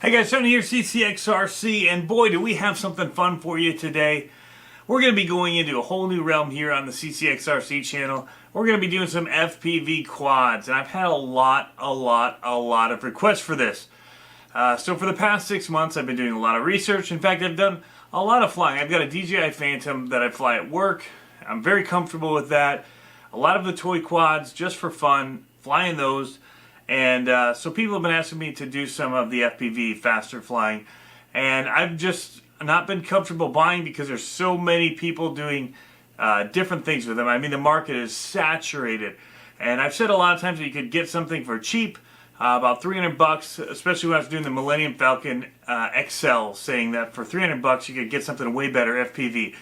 Hey guys, Tony here, CCxRC, and boy do we have something fun for you today. We're going to be going into a whole new realm here on the CCxRC channel. We're going to be doing some FPV quads, and I've had a lot of requests for this. So for the past 6 months I've been doing a lot of research. In fact, I've done a lot of flying. I've got a DJI Phantom that I fly at work. I'm very comfortable with that. A lot of the toy quads just for fun, flying those. And so people have been asking me to do some of the FPV faster flying, and I've just not been comfortable buying because there's so many people doing different things with them. I mean, the market is saturated, and I've said a lot of times that you could get something for cheap, about 300 bucks, especially when I was doing the Millennium Falcon XL, saying that for 300 bucks you could get something way better FPV.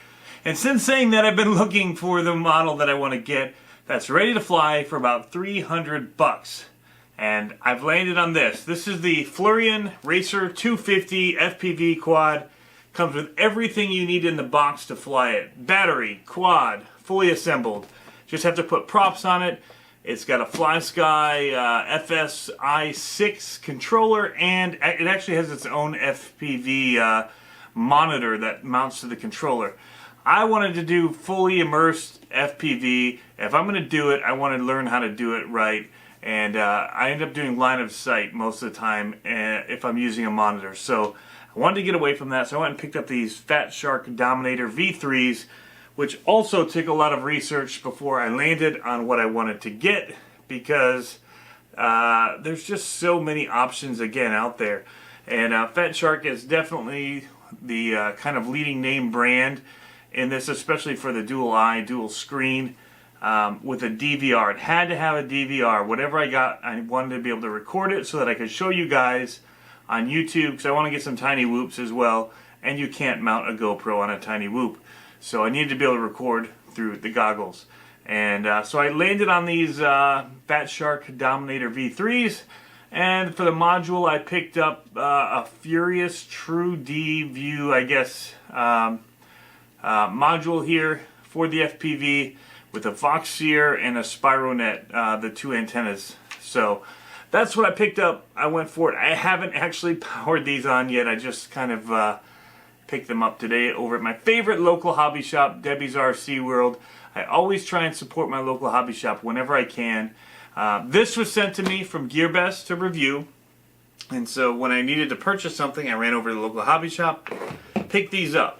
And since saying that, I've been looking for the model that I want to get that's ready to fly for about 300 bucks. And I've landed on this. This is the Furrian Racer 250 FPV quad. Comes with everything you need in the box to fly it. Battery, quad, fully assembled. Just have to put props on it. It's got a FlySky FSI-6 controller, and it actually has its own FPV monitor that mounts to the controller. I wanted to do fully immersed FPV. If I'm going to do it, I want to learn how to do it right. And I end up doing line of sight most of the time if I'm using a monitor. So I wanted to get away from that, so I went and picked up these Fat Shark Dominator V3s, which also took a lot of research before I landed on what I wanted to get, because there's just so many options again out there. And Fat Shark is definitely the kind of leading name brand in this, especially for the dual eye, dual screen. With a DVR. It had to have a DVR. Whatever I got, I wanted to be able to record it so that I could show you guys on YouTube, because I want to get some tiny whoops as well, and you can't mount a GoPro on a tiny whoop. So I needed to be able to record through the goggles. And so I landed on these Fat Shark Dominator V3s, and for the module I picked up a Furious True D View, I guess, module here for the FPV, with a Voxier and a Spironet, the two antennas. So that's what I picked up. I went for it. I haven't actually powered these on yet. I just kind of picked them up today over at my favorite local hobby shop, Debbie's RC World. I always try and support my local hobby shop whenever I can. This was sent to me from GearBest to review. And so when I needed to purchase something, I ran over to the local hobby shop, picked these up.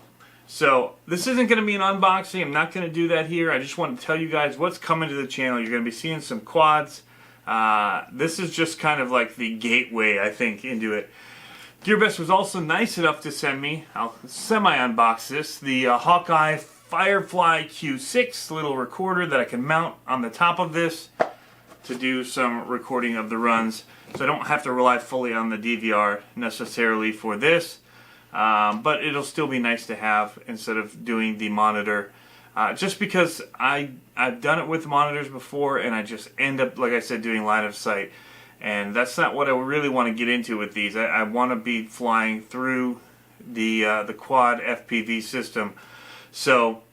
So this isn't going to be an unboxing. I'm not going to do that here. I just want to tell you guys what's coming to the channel. You're going to be seeing some quads. This is just kind of like the gateway, I think, into it. GearBest was also nice enough to send me, I'll semi-unbox this, the Hawkeye Firefly Q6 little recorder that I can mount on the top of this to do some recording of the runs. So I don't have to rely fully on the DVR necessarily for this. But it'll still be nice to have instead of doing the monitor, just because I've done it with monitors before, and I just end up, like I said, doing line of sight, and that's not what I really want to get into with these. I want to be flying through the quad FPV system. So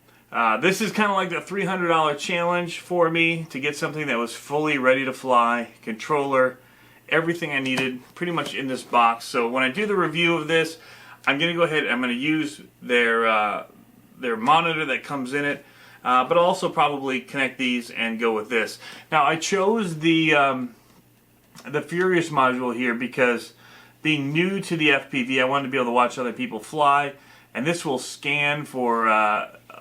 this is kind of like the $300 challenge for me to get something that was fully ready to fly, controller, everything I needed pretty much in this box. So when I do the review of this, I'm going to go ahead and I'm going to use their monitor that comes in it, but also probably connect these and go with this. Now I chose the Furious module here because, being new to the FPV, I wanted to be able to watch other people fly, and this will scan for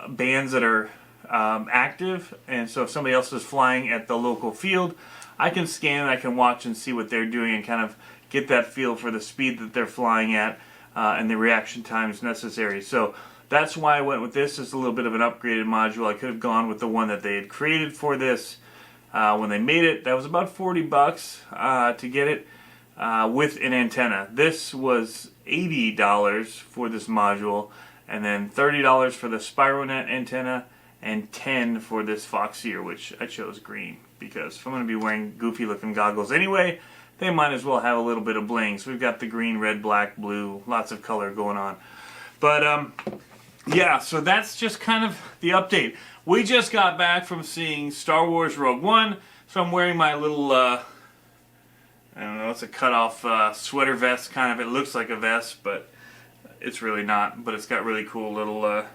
bands that are active, and so if somebody else is flying at the local field, I can scan, I can watch and see what they're doing and kind of get that feel for the speed that they're flying at. And the reaction times necessary. So that's why I went with this. It's a little bit of an upgraded module. I could have gone with the one that they had created for this when they made it. That was about 40 bucks to get it with an antenna. This was $80 for this module, and then $30 for the Spironet antenna, and $10 for this Voxier, which I chose green because if I'm going to be wearing goofy looking goggles anyway, they might as well have a little bit of bling. So we've got the green, red, black, blue, lots of color going on. But yeah, so that's just kind of the update. We just got back from seeing Star Wars Rogue One, so I'm wearing my little I don't know, it's a cut-off sweater vest kind of. It looks like a vest, but it's really not. But it's got really cool little,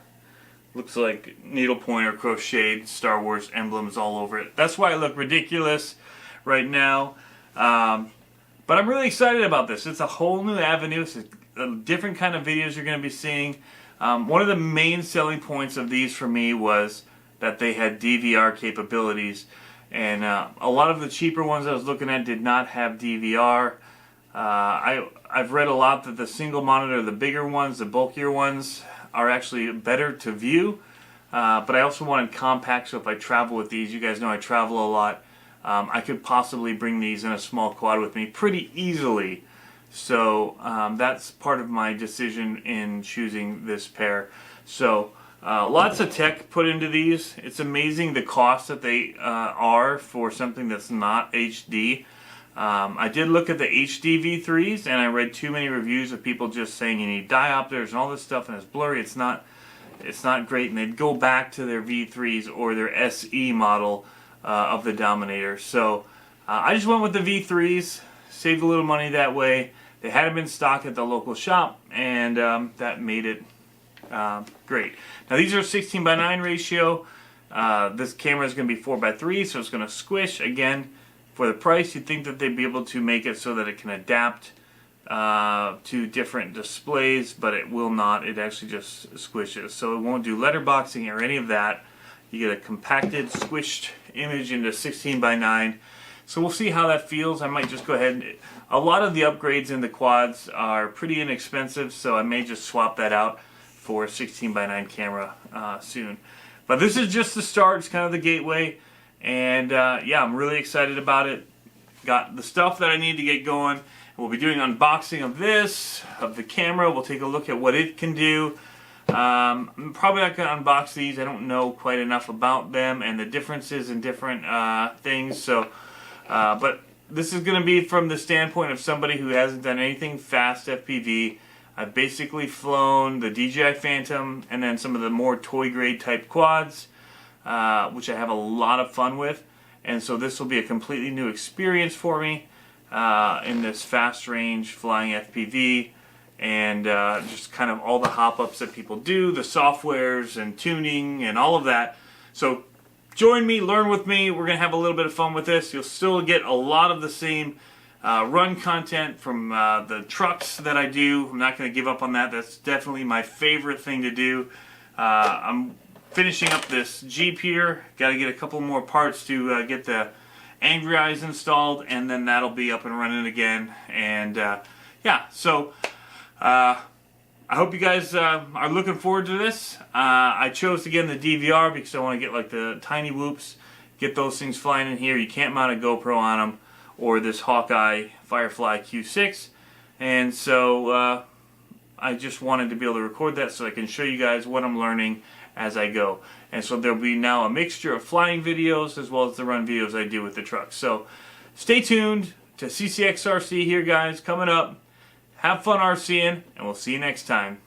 looks like needlepoint or crocheted Star Wars emblems all over it. That's why I look ridiculous right now. But I'm really excited about this. It's a whole new avenue. It's a different kind of videos you're going to be seeing. One of the main selling points of these for me was that they had DVR capabilities. And a lot of the cheaper ones I was looking at did not have DVR. I've read a lot that the single monitor, the bigger ones, the bulkier ones, are actually better to view. But I also wanted compact, so if I travel with these, you guys know I travel a lot, I could possibly bring these in a small quad with me pretty easily. So that's part of my decision in choosing this pair. So lots of tech put into these. It's amazing the cost that they are for something that's not HD. I did look at the HD V3s, and I read too many reviews of people just saying you need diopters and all this stuff, and it's blurry. It's not great, and they'd go back to their V3s or their SE model of the Dominator. So I just went with the V3s, saved a little money that way. They had them in stock at the local shop, and that made it great. Now these are 16:9 ratio. This camera is going to be 4:3, so it's going to squish. Again, for the price, you'd think that they'd be able to make it so that it can adapt to different displays, but it will not. It actually just squishes. So it won't do letterboxing or any of that. You get a compacted, squished image into 16:9. So we'll see how that feels. I might just go ahead and... A lot of the upgrades in the quads are pretty inexpensive, so I may just swap that out for a 16:9 camera soon. But this is just the start. It's kind of the gateway. And yeah, I'm really excited about it. Got the stuff that I need to get going. We'll be doing unboxing of this, of the camera. We'll take a look at what it can do. I'm probably not going to unbox these. I don't know quite enough about them and the differences in different things. So, but this is going to be from the standpoint of somebody who hasn't done anything fast FPV. I've basically flown the DJI Phantom and then some of the more toy grade type quads, which I have a lot of fun with. And so this will be a completely new experience for me in this fast range flying FPV. And just kind of all the hop-ups that people do, the softwares and tuning and all of that. So join me, learn with me. We're going to have a little bit of fun with this. You'll still get a lot of the same run content from the trucks that I do. I'm not going to give up on that. That's definitely my favorite thing to do. I'm finishing up this Jeep here. Got to get a couple more parts to get the Angry Eyes installed, and then that'll be up and running again. And yeah, so... I hope you guys are looking forward to this. I chose again the DVR because I want to get like the tiny whoops, get those things flying in here. You can't mount a GoPro on them or this Hawkeye Firefly Q6, and so I just wanted to be able to record that so I can show you guys what I'm learning as I go. And so there'll be now a mixture of flying videos as well as the run videos I do with the truck. So stay tuned to CCxRC here, guys, coming up. Have fun RCing, and we'll see you next time.